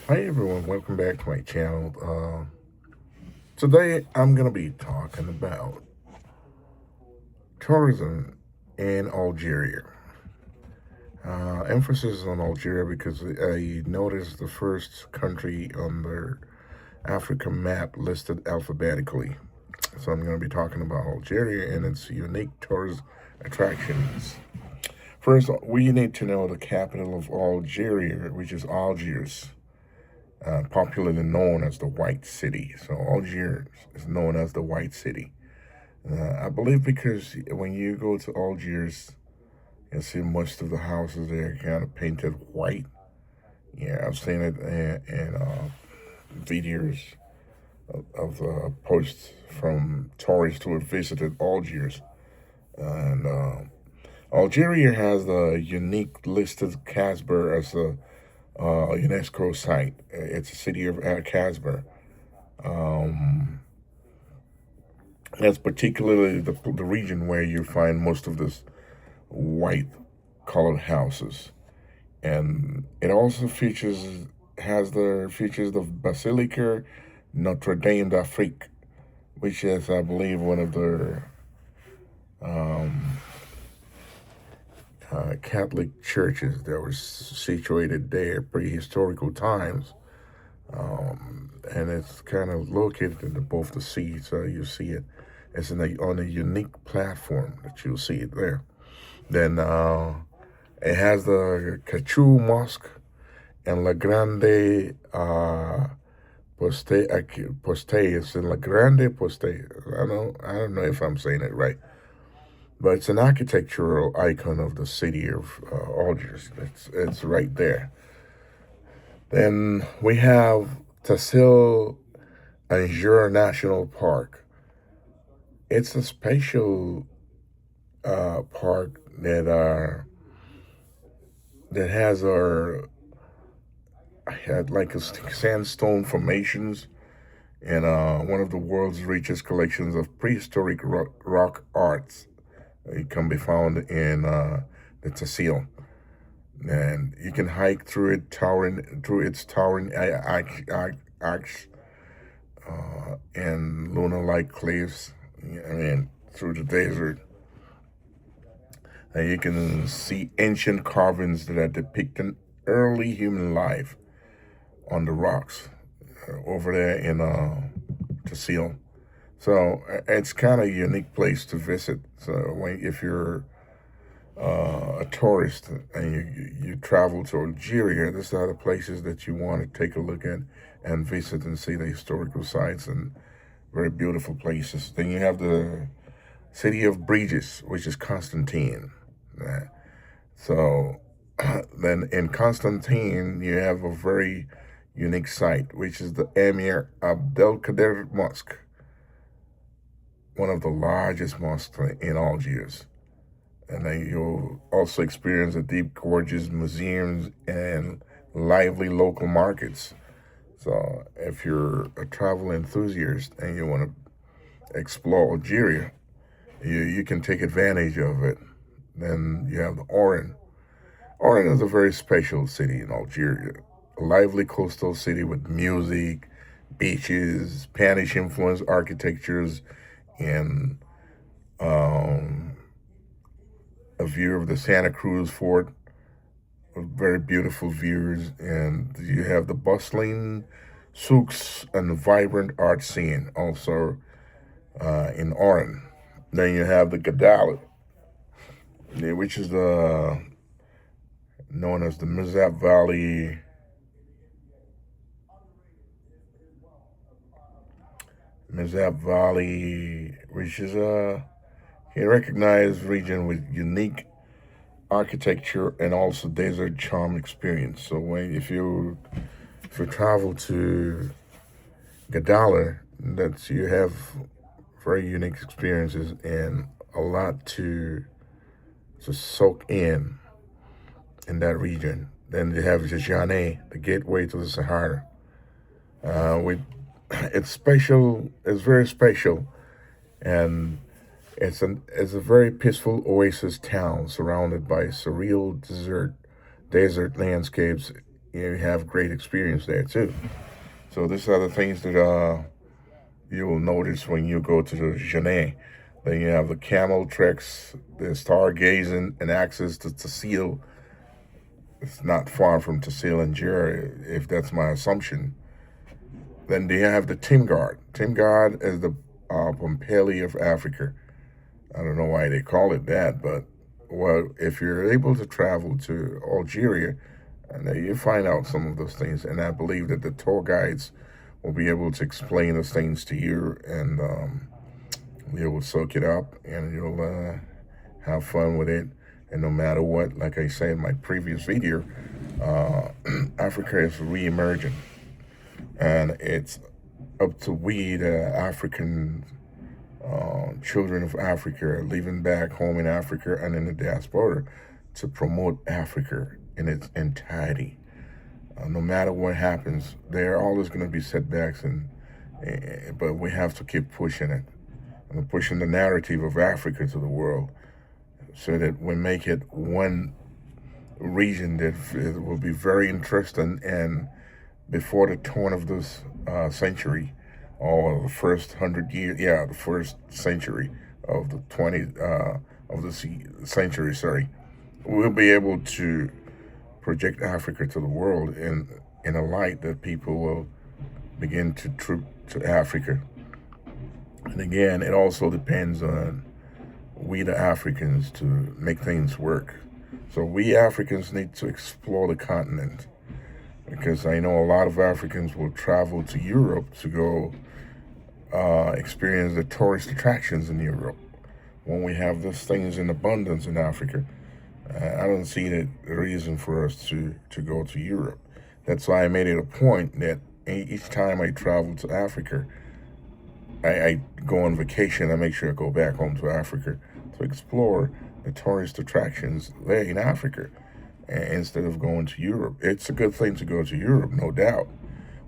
Hi everyone, welcome back to my channel. Today I'm gonna be talking about tourism in Algeria. Emphasis on Algeria because I noticed the first country on the Africa map listed alphabetically. So I'm gonna be talking about Algeria and its unique tourist attractions. First, we need to know the capital of Algeria, which is Algiers. Popularly known as the White City. So Algiers is known as the White City. I believe because when you go to Algiers, you see most of the houses there kind of painted white. Yeah, I've seen it in videos of posts from tourists who have visited Algiers. And Algeria has the unique listed Casbah as a UNESCO site. It's a city of Casbah. Um, that's particularly the region where you find most of this white colored houses. And it also features the Basilica Notre Dame d'Afrique, which is, I believe, one of the um, Catholic churches that was situated there prehistorical times. And it's kind of located in both the seas, so you see it. It's on a unique platform that you'll see it there. Then it has the Cachou Mosque and La Grande Poste. It's in La Grande Poste. I don't know if I'm saying it right, but it's an architectural icon of the city of Algiers. It's right there. Then we have Tassil Anjur National Park. It's a special park that has our had like a sandstone formations and one of the world's richest collections of prehistoric rock arts. It can be found in the Tassil, and you can hike through its towering arcs and lunar-like cliffs. I mean, through the desert. And you can see ancient carvings that are depicting early human life on the rocks over there in Tasil. So it's kind of a unique place to visit. So if you're a tourist and you travel to Algeria, these are the places that you want to take a look at and visit and see the historical sites and very beautiful places. Then you have the city of Bridges, which is Constantine. So then in Constantine, you have a very unique site, which is the Emir Abdelkader Mosque, one of the largest mosques in Algiers. And then you'll also experience the deep gorgeous museums and lively local markets. So if you're a travel enthusiast and you want to explore Algeria, you can take advantage of it. Then you have the Oran. Oran is a very special city in Algeria, a lively coastal city with music, beaches, Spanish influenced architectures, and um, a view of the Santa Cruz Fort, with very beautiful views. And you have the bustling souks and the vibrant art scene also in Oran. Then you have the Gadala, which is the known as the Mizab Valley, which is a recognized region with unique architecture and also desert charm experience. So if you travel to Gadala, that's you have very unique experiences and a lot to soak in that region. Then you have Jejane, the gateway to the Sahara. With it's special. It's very special, and it's a very peaceful oasis town surrounded by surreal desert landscapes you have great experience there too. So these are the things that you will notice when you go to the Genet. Then you have the camel treks, the stargazing, and access to Tassilo. It's not far from Tassilo, Algeria, if that's my assumption. Then they have the Timgard. Timgard is the Pompeii of Africa. I don't know why they call it that, but well, if you're able to travel to Algeria, and you find out some of those things, and I believe that the tour guides will be able to explain those things to you, and you will soak it up, and you'll have fun with it. And no matter what, like I said in my previous video, Africa is re-emerging, and it's up to we, the African children of Africa, living back home in Africa and in the diaspora, to promote Africa in its entirety. No matter what happens, there are always going to be setbacks, but we have to keep pushing it and pushing the narrative of Africa to the world, so that we make it one region that it will be very interesting. And before the turn of this century, or the first 100 years, yeah, the first century of the 20 of the century, sorry, we'll be able to project Africa to the world in a light that people will begin to troop to Africa. And again, it also depends on we the Africans to make things work. So we Africans need to explore the continent, because I know a lot of Africans will travel to Europe to go experience the tourist attractions in Europe, when we have those things in abundance in Africa. I don't see the reason for us to go to Europe. That's why I made it a point that each time I travel to Africa, I go on vacation, I make sure I go back home to Africa to explore the tourist attractions there in Africa, instead of going to Europe. It's a good thing to go to Europe, no doubt,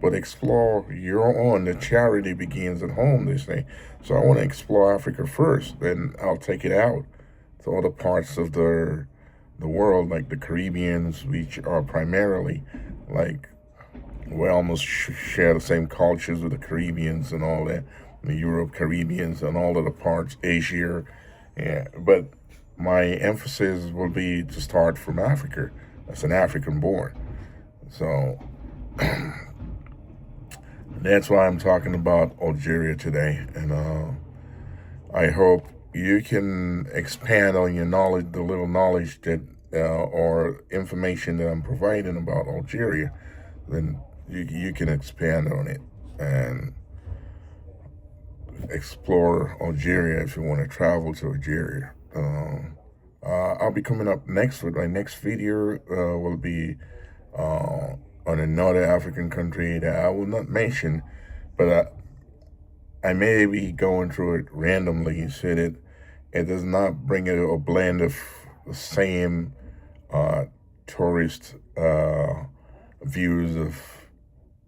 but explore your own. The charity begins at home, they say. So I want to explore Africa first, then I'll take it out to other parts of the world, like the Caribbeans, which are primarily like we almost share the same cultures with the Caribbeans and all that, the Europe Caribbeans and all of the parts, Asia. Yeah, but my emphasis will be to start from Africa. As an African born. So that's why I'm talking about Algeria today. And I hope you can expand on your knowledge, the little knowledge that or information that I'm providing about Algeria. Then you can expand on it and explore Algeria if you want to travel to Algeria. I'll be coming up next with my next video. Will be on another African country that I will not mention, but I may be going through it randomly so that it does not bring a blend of the same tourist views of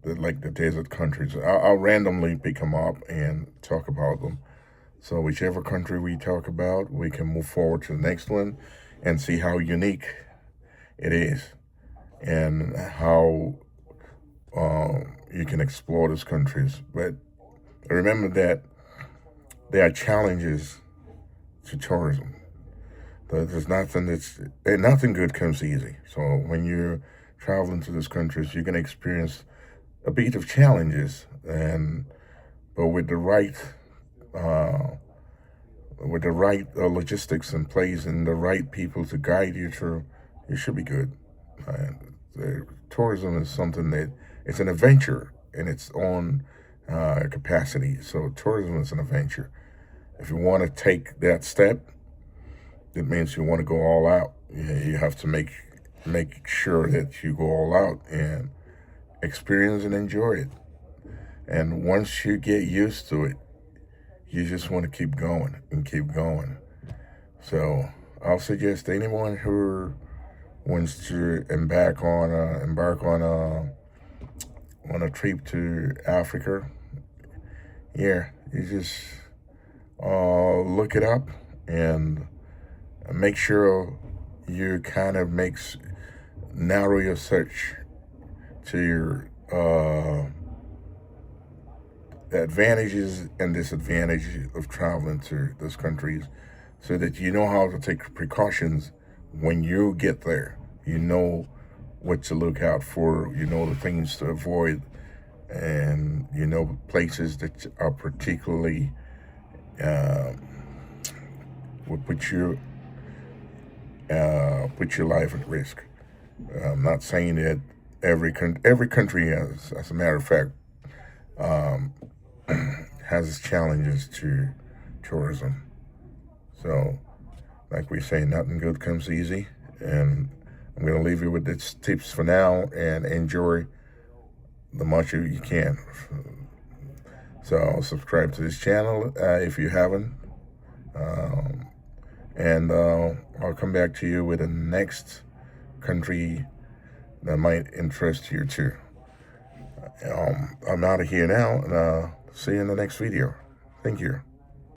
like the desert countries. I'll randomly pick them up and talk about them. So whichever country we talk about, we can move forward to the next one and see how unique it is and how you can explore those countries. But remember that there are challenges to tourism. There's nothing good comes easy. So when you're traveling to these countries, you're going to experience a bit of challenges, but with the right logistics in place and the right people to guide you through, you should be good. Tourism is something that it's an adventure in its own capacity. So tourism is an adventure. If you want to take that step, it means you want to go all out. You have to make sure that you go all out and experience and enjoy it. And once you get used to it, you just want to keep going and keep going. So I'll suggest anyone who wants to embark on a trip to Africa, yeah, you just look it up and make sure you kind of narrow your search to your advantages and disadvantages of traveling to those countries, so that you know how to take precautions when you get there. You know what to look out for, you know the things to avoid, and you know places that are particularly would put your life at risk. I'm not saying that every country has, as a matter of fact, um, has its challenges to tourism. So, like we say, nothing good comes easy. And I'm going to leave you with these tips for now, and enjoy the much you can. So subscribe to this channel if you haven't. And I'll come back to you with the next country that might interest you too. I'm out of here now, and see you in the next video. Thank you.